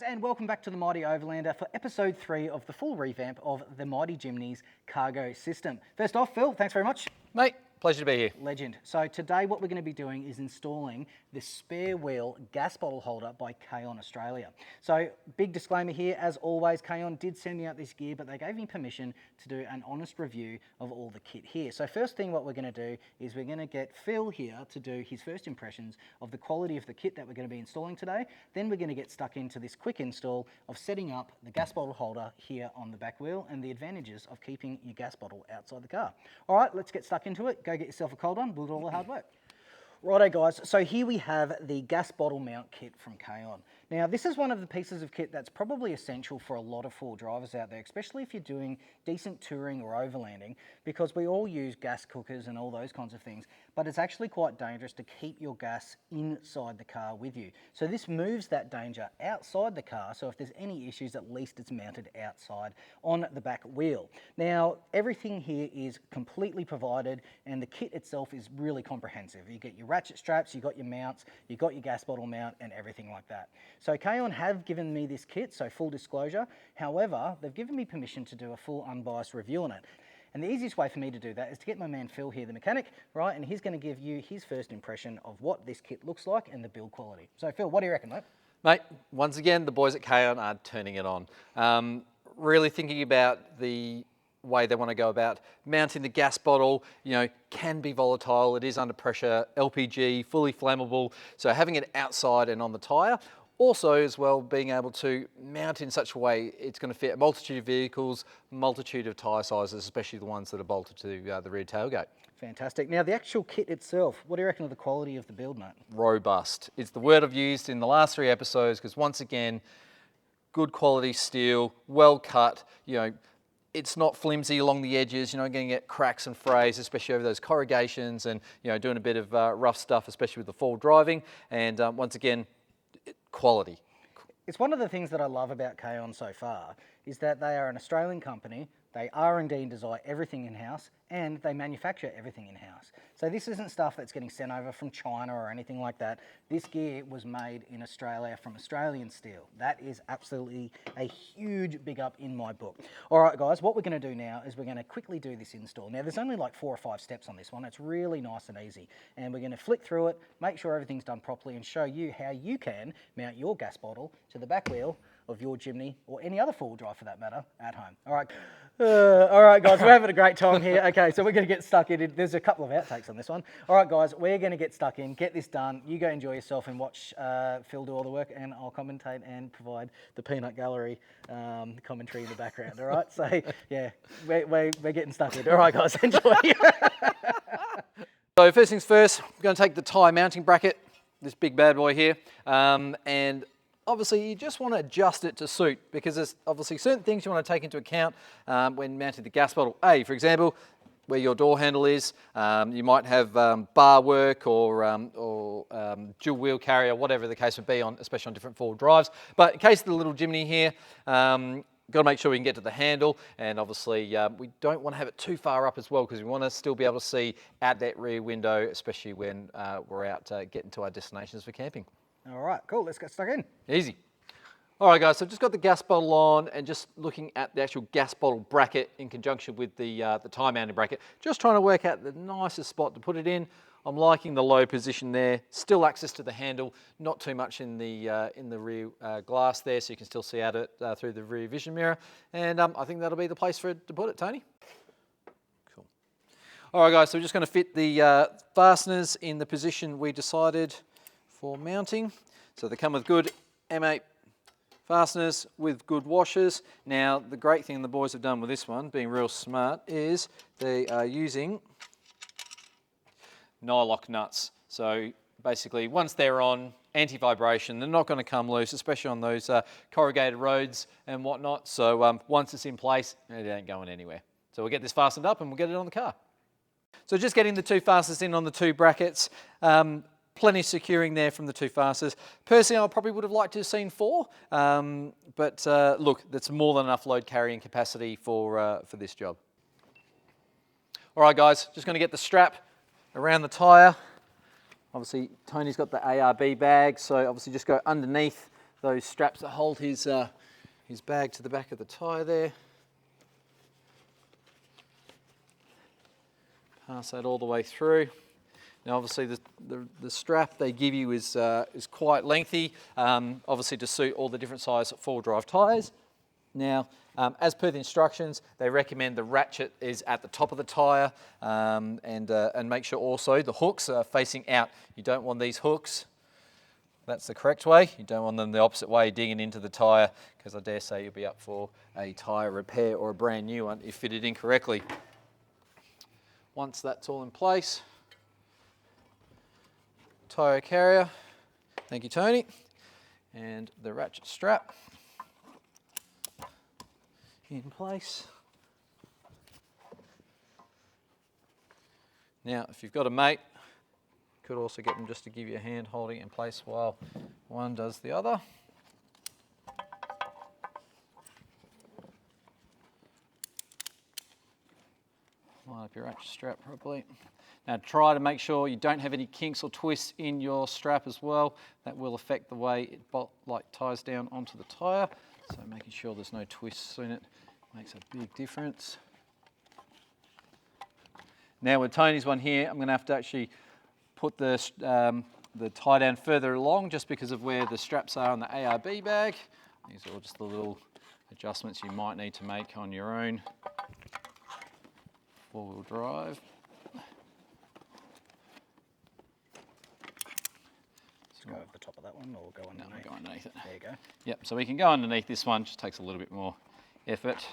And welcome back to the Mighty Overlander for episode 3 of the full revamp of the Mighty Jimny's cargo system. First off, Phil, thanks very much. Mate, pleasure to be here. Legend. So today what we're going to be doing is installing the spare wheel gas bottle holder by KAON Australia. So big disclaimer here, as always, KAON did send me out this gear, but they gave me permission to do an honest review of all the kit here. So first thing what we're going to do is we're going to get Phil here to do his first impressions of the quality of the kit that we're going to be installing today. Then we're going to get stuck into this quick install of setting up the gas bottle holder here on the back wheel and the advantages of keeping your gas bottle outside the car. All right, let's get stuck into it. Go get yourself a cold one, we'll do all the hard work. Righto guys, so here we have the gas bottle mount kit from KAON. Now this is one of the pieces of kit that's probably essential for a lot of four drivers out there, especially if you're doing decent touring or overlanding, because we all use gas cookers and all those kinds of things, but it's actually quite dangerous to keep your gas inside the car with you. So this moves that danger outside the car, so if there's any issues, at least it's mounted outside on the back wheel. Now everything here is completely provided and the kit itself is really comprehensive. You get your ratchet straps, you got your mounts, you got your gas bottle mount and everything like that. So KAON have given me this kit, so full disclosure. However, they've given me permission to do a full unbiased review on it. And the easiest way for me to do that is to get my man Phil here, the mechanic, right? And he's going to give you his first impression of what this kit looks like and the build quality. So Phil, what do you reckon, mate? Mate, once again, the boys at KAON are turning it on. Really thinking about the way they want to go about mounting the gas bottle, can be volatile. It is under pressure, LPG, fully flammable. So having it outside and on the tyre. Also, as well, being able to mount in such a way it's going to fit a multitude of vehicles, multitude of tyre sizes, especially the ones that are bolted to the rear tailgate. Fantastic. Now, the actual kit itself, what do you reckon of the quality of the build, mate? Robust. It's the word I've used in the last 3 episodes because, once again, good quality steel, well cut, it's not flimsy along the edges, going to get cracks and frays, especially over those corrugations and, doing a bit of rough stuff, especially with the full driving. And once again, quality. It's one of the things that I love about KAON so far is that they are an Australian company, they R&D and design everything in-house, and they manufacture everything in-house. So this isn't stuff that's getting sent over from China or anything like that. This gear was made in Australia from Australian steel. That is absolutely a huge big up in my book. All right, guys, what we're going to do now is we're going to quickly do this install. Now, there's only like 4 or 5 steps on this one. It's really nice and easy. And we're going to flick through it, make sure everything's done properly, and show you how you can mount your gas bottle to the back wheel of your Jimny, or any other four-wheel drive for that matter, at home. All right, guys, we're having a great time here. Okay, so we're going to get stuck in. There's a couple of outtakes on this one. All right, guys, we're going to get stuck in, get this done. You go enjoy yourself and watch Phil do all the work, and I'll commentate and provide the peanut gallery commentary in the background. All right, so yeah, we're getting stuck in. All right, guys, enjoy. So first things first, I'm going to take the tyre mounting bracket, this big bad boy here, and obviously you just want to adjust it to suit, because there's obviously certain things you want to take into account when mounting the gas bottle. For example, where your door handle is, you might have bar work or dual wheel carrier, whatever the case would be, especially on different four-wheel drives. But in case of the little Jimny here, got to make sure we can get to the handle, and obviously we don't want to have it too far up as well, because we want to still be able to see out that rear window, especially when we're out getting to our destinations for camping. All right, cool, let's get stuck in. Easy. All right, guys, so I've just got the gas bottle on and just looking at the actual gas bottle bracket in conjunction with the tyre mounting bracket, just trying to work out the nicest spot to put it in. I'm liking the low position there, still access to the handle, not too much in the rear glass there, so you can still see out it through the rear vision mirror, and I think that'll be the place for it to put it, Tony. Cool. All right, guys, so we're just going to fit the fasteners in the position we decided for mounting. So they come with good M8 fasteners with good washers. Now, the great thing the boys have done with this one, being real smart, is they are using nylock nuts. So basically, once they're on, anti-vibration, they're not going to come loose, especially on those corrugated roads and whatnot. So once it's in place, it ain't going anywhere. So we'll get this fastened up and we'll get it on the car. So just getting the 2 fasteners in on the 2 brackets. Plenty securing there from the 2 fasteners. Personally, I probably would have liked to have seen 4, but look, that's more than enough load carrying capacity for this job. All right, guys, just going to get the strap around the tyre. Obviously, Tony's got the ARB bag, so obviously just go underneath those straps that hold his bag to the back of the tyre there. Pass that all the way through. Now obviously the strap they give you is quite lengthy, obviously to suit all the different size four-wheel drive tyres. Now, as per the instructions, they recommend the ratchet is at the top of the tyre, and make sure also the hooks are facing out. You don't want these hooks, that's the correct way. You don't want them the opposite way, digging into the tyre, because I dare say you'll be up for a tyre repair or a brand new one if fitted incorrectly. Once that's all in place, tyre carrier, thank you Tony, and the ratchet strap in place. Now if you've got a mate, could also get them just to give you a hand holding it in place while one does the other. Line up your ratchet strap properly. Now try to make sure you don't have any kinks or twists in your strap as well. That will affect the way it ties down onto the tyre. So making sure there's no twists in it makes a big difference. Now with Tony's one here, I'm going to have to actually put the tie down further along just because of where the straps are on the ARB bag. These are all just the little adjustments you might need to make on your own four-wheel drive. Go over the top of that one or go underneath? No, we'll go underneath it. There you go. Yep, so we can go underneath this one, just takes a little bit more effort.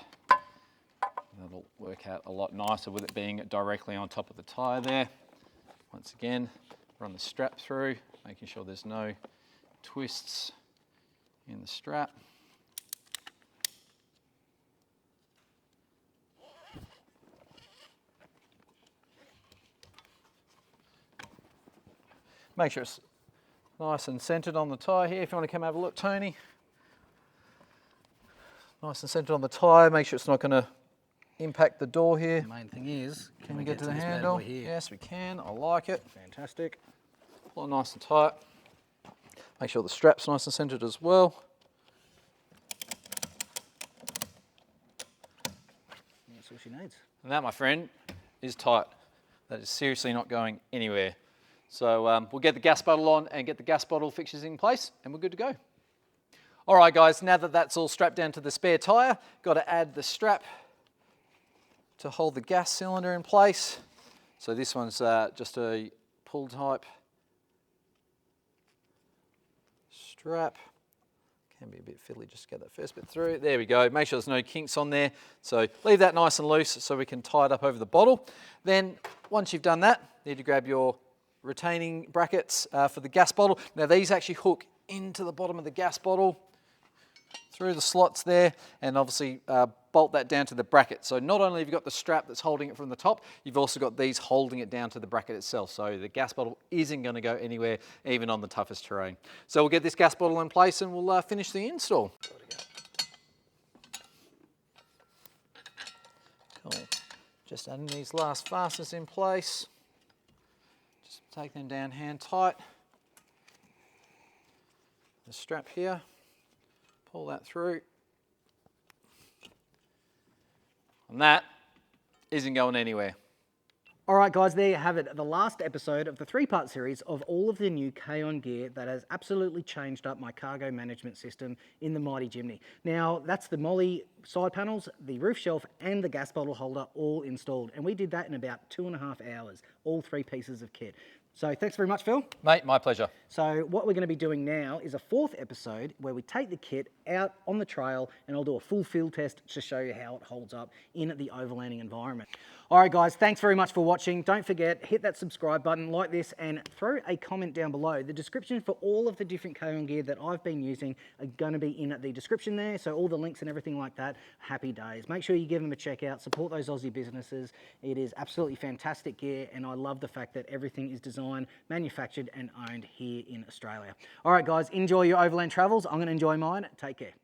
That'll work out a lot nicer with it being directly on top of the tyre there. Once again, run the strap through, making sure there's no twists in the strap. Make sure it's nice and centered on the tyre here. If you want to come have a look, Tony. Nice and centered on the tyre. Make sure it's not going to impact the door here. The main thing is, can we get to the handle? Yes, we can. I like it. Fantastic. Pull it nice and tight. Make sure the strap's nice and centered as well. That's all she needs. And that, my friend, is tight. That is seriously not going anywhere. So we'll get the gas bottle on and get the gas bottle fixtures in place and we're good to go. All right guys, now that that's all strapped down to the spare tyre, got to add the strap to hold the gas cylinder in place. So this one's just a pull type strap. Can be a bit fiddly just to get that first bit through. There we go. Make sure there's no kinks on there. So leave that nice and loose so we can tie it up over the bottle. Then once you've done that, you need to grab your retaining brackets for the gas bottle. Now these actually hook into the bottom of the gas bottle through the slots there, and obviously bolt that down to the bracket. So not only have you got the strap that's holding it from the top, you've also got these holding it down to the bracket itself. So the gas bottle isn't going to go anywhere, even on the toughest terrain. So we'll get this gas bottle in place and we'll finish the install. Cool. Just adding these last fasteners in place. Just take them down hand tight. The strap here. Pull that through. And that isn't going anywhere. All right, guys, there you have it. The last episode of the three-part series of all of the new KAON gear that has absolutely changed up my cargo management system in the Mighty Jimny. Now, that's the MOLLE side panels, the roof shelf, and the gas bottle holder all installed. And we did that in about 2.5 hours, all three pieces of kit. So thanks very much, Phil. Mate, my pleasure. So what we're going to be doing now is a fourth episode where we take the kit out on the trail and I'll do a full field test to show you how it holds up in the overlanding environment. All right, guys, thanks very much for watching. Don't forget, hit that subscribe button like this and throw a comment down below. The description for all of the different KAON gear that I've been using are going to be in the description there. So all the links and everything like that, happy days. Make sure you give them a check out, support those Aussie businesses. It is absolutely fantastic gear and I love the fact that everything is designed, manufactured and owned here in Australia. All right, guys, enjoy your overland travels. I'm going to enjoy mine. Take care.